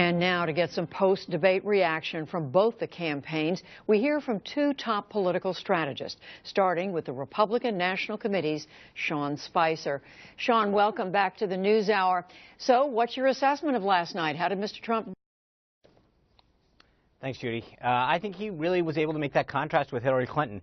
And now to get some post-debate reaction from both the campaigns, we hear from two top political strategists, starting with the Republican National Committee's Sean Spicer. Sean, welcome back to the NewsHour. So what's your assessment of last night? How did Mr. Trump? Thanks, Judy. I think he really was able to make that contrast with Hillary Clinton.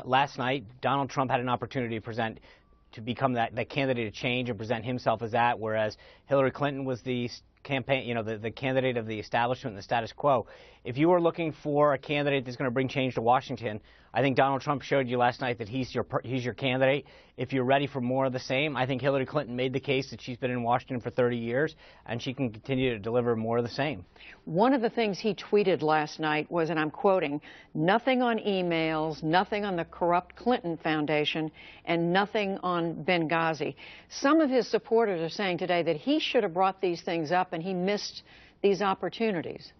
Last night, Donald Trump had an opportunity to become that candidate of change and present himself as that, whereas Hillary Clinton was the campaign, the candidate of the establishment and the status quo. If you were looking for a candidate that's going to bring change to Washington, I think Donald Trump showed you last night that he's your candidate. If you're ready for more of the same, I think Hillary Clinton made the case that she's been in Washington for 30 years, and she can continue to deliver more of the same. One of the things he tweeted last night was, and I'm quoting, "Nothing on emails, nothing on the corrupt Clinton Foundation, and nothing on Benghazi." Some of his supporters are saying today that he should have brought these things up and he missed these opportunities.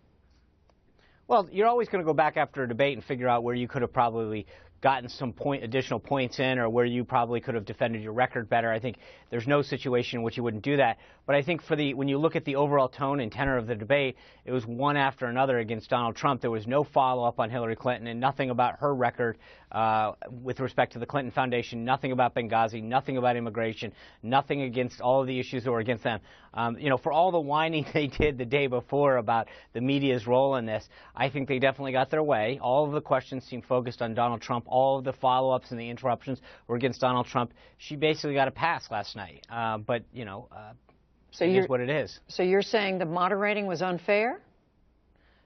Well, you're always going to go back after a debate and figure out where you could have probably gotten some additional points in, or where you probably could have defended your record better. I think there's no situation in which you wouldn't do that. But I think when you look at the overall tone and tenor of the debate, it was one after another against Donald Trump. There was no follow-up on Hillary Clinton and nothing about her record with respect to the Clinton Foundation, nothing about Benghazi, nothing about immigration, nothing against all of the issues that were against them. For all the whining they did the day before about the media's role in this, I think they definitely got their way. All of the questions seemed focused on Donald Trump. All of the follow-ups and the interruptions were against Donald Trump. She basically got a pass last night. So it is what it is. So you're saying the moderating was unfair?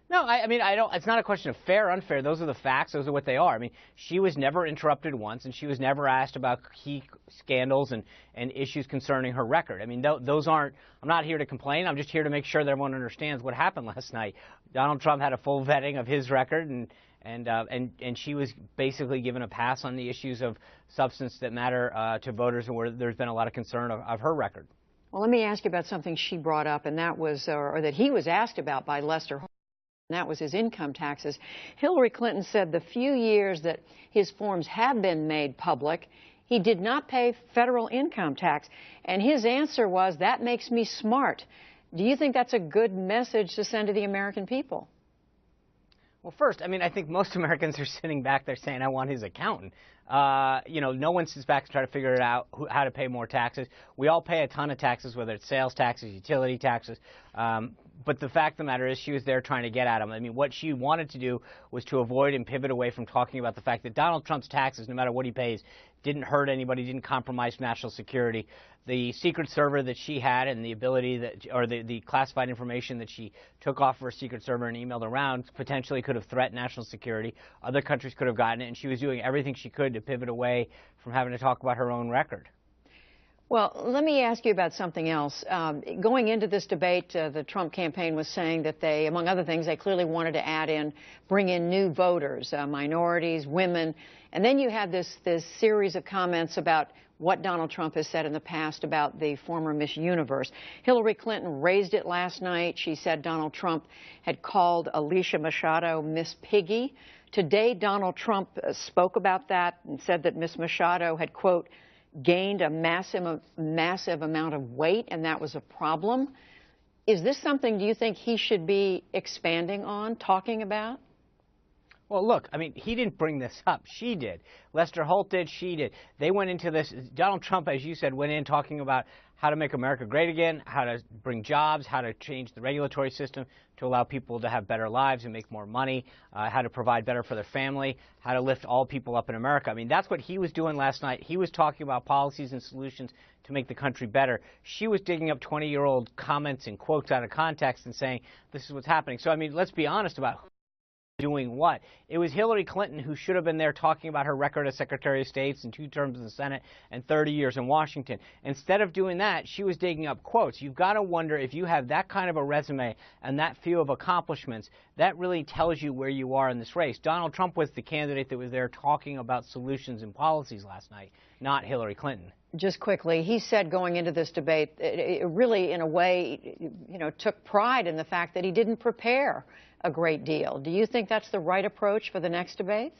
No, I mean, I don't. It's not a question of fair, unfair. Those are the facts. Those are what they are. I mean, she was never interrupted once, and she was never asked about key scandals and issues concerning her record. I mean, those aren't. I'm not here to complain. I'm just here to make sure that everyone understands what happened last night. Donald Trump had a full vetting of his record, and she was basically given a pass on the issues of substance that matter to voters, and where there's been a lot of concern of her record. Well, let me ask you about something she brought up, and that was, or that he was asked about by Lester Holt. And that was his income taxes. Hillary Clinton said the few years that his forms have been made public, he did not pay federal income tax. And his answer was, "That makes me smart." Do you think that's a good message to send to the American people? Well, first, I mean, I think most Americans are sitting back there saying, "I want his accountant." No one sits back to try to figure it out how to pay more taxes. We all pay a ton of taxes, whether it's sales taxes, utility taxes. But the fact of the matter is she was there trying to get at them. I mean, what she wanted to do was to avoid and pivot away from talking about the fact that Donald Trump's taxes, no matter what he pays, didn't hurt anybody, didn't compromise national security. The secret server that she had and the ability the classified information that she took off her secret server and emailed around potentially could have threatened national security. Other countries could have gotten it, and she was doing everything she could to pivot away from having to talk about her own record. Well, let me ask you about something else. Going into this debate, the Trump campaign was saying that they, among other things, they clearly wanted to bring in new voters, minorities, women. And then you had this series of comments about what Donald Trump has said in the past about the former Miss Universe. Hillary Clinton raised it last night. She said Donald Trump had called Alicia Machado Miss Piggy. Today, Donald Trump spoke about that and said that Miss Machado had, quote, gained a massive amount of weight, and that was a problem. Is this something, do you think, he should be expanding on, talking about? Well, look, I mean, he didn't bring this up. She did. Lester Holt did. She did. They went into this. Donald Trump, as you said, went in talking about how to make America great again, how to bring jobs, how to change the regulatory system to allow people to have better lives and make more money, how to provide better for their family, how to lift all people up in America. I mean, that's what he was doing last night. He was talking about policies and solutions to make the country better. She was digging up 20-year-old comments and quotes out of context and saying, this is what's happening. So, I mean, let's be honest about doing what. It was Hillary Clinton who should have been there talking about her record as Secretary of State and 2 terms in the Senate and 30 years in Washington. Instead of doing that, she was digging up quotes. You've got to wonder if you have that kind of a resume and that few of accomplishments, that really tells you where you are in this race. Donald Trump was the candidate that was there talking about solutions and policies last night, not Hillary Clinton. Just quickly, he said going into this debate, it really, in a way, took pride in the fact that he didn't prepare a great deal. Do you think that's the right approach for the next debates?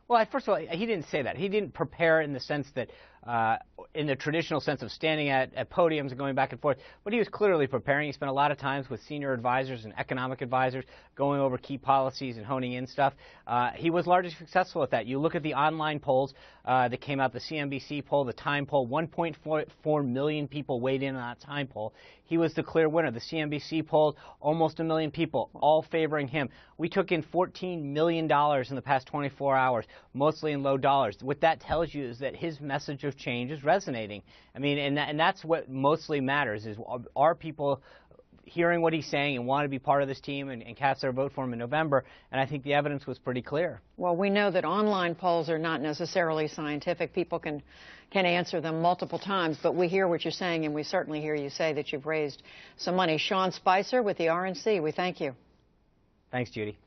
Well, first of all, he didn't say that. He didn't prepare in the sense that in the traditional sense of standing at podiums and going back and forth, but he was clearly preparing. He spent a lot of times with senior advisors and economic advisors going over key policies and honing in stuff. He was largely successful at that. You look at the online polls that came out, the CNBC poll, the Time poll, 1.4 million people weighed in on that Time poll. He was the clear winner. The CNBC polled almost 1 million people, all favoring him. We took in $14 million in the past 24 hours, mostly in low dollars. What that tells you is that his message of change is resonating. I mean, and that's what mostly matters, is are people hearing what he's saying and want to be part of this team and cast their vote for him in November, and I think the evidence was pretty clear. Well, we know that online polls are not necessarily scientific. People can answer them multiple times, but we hear what you're saying, and we certainly hear you say that you've raised some money. Sean Spicer with the RNC, we thank you. Thanks, Judy.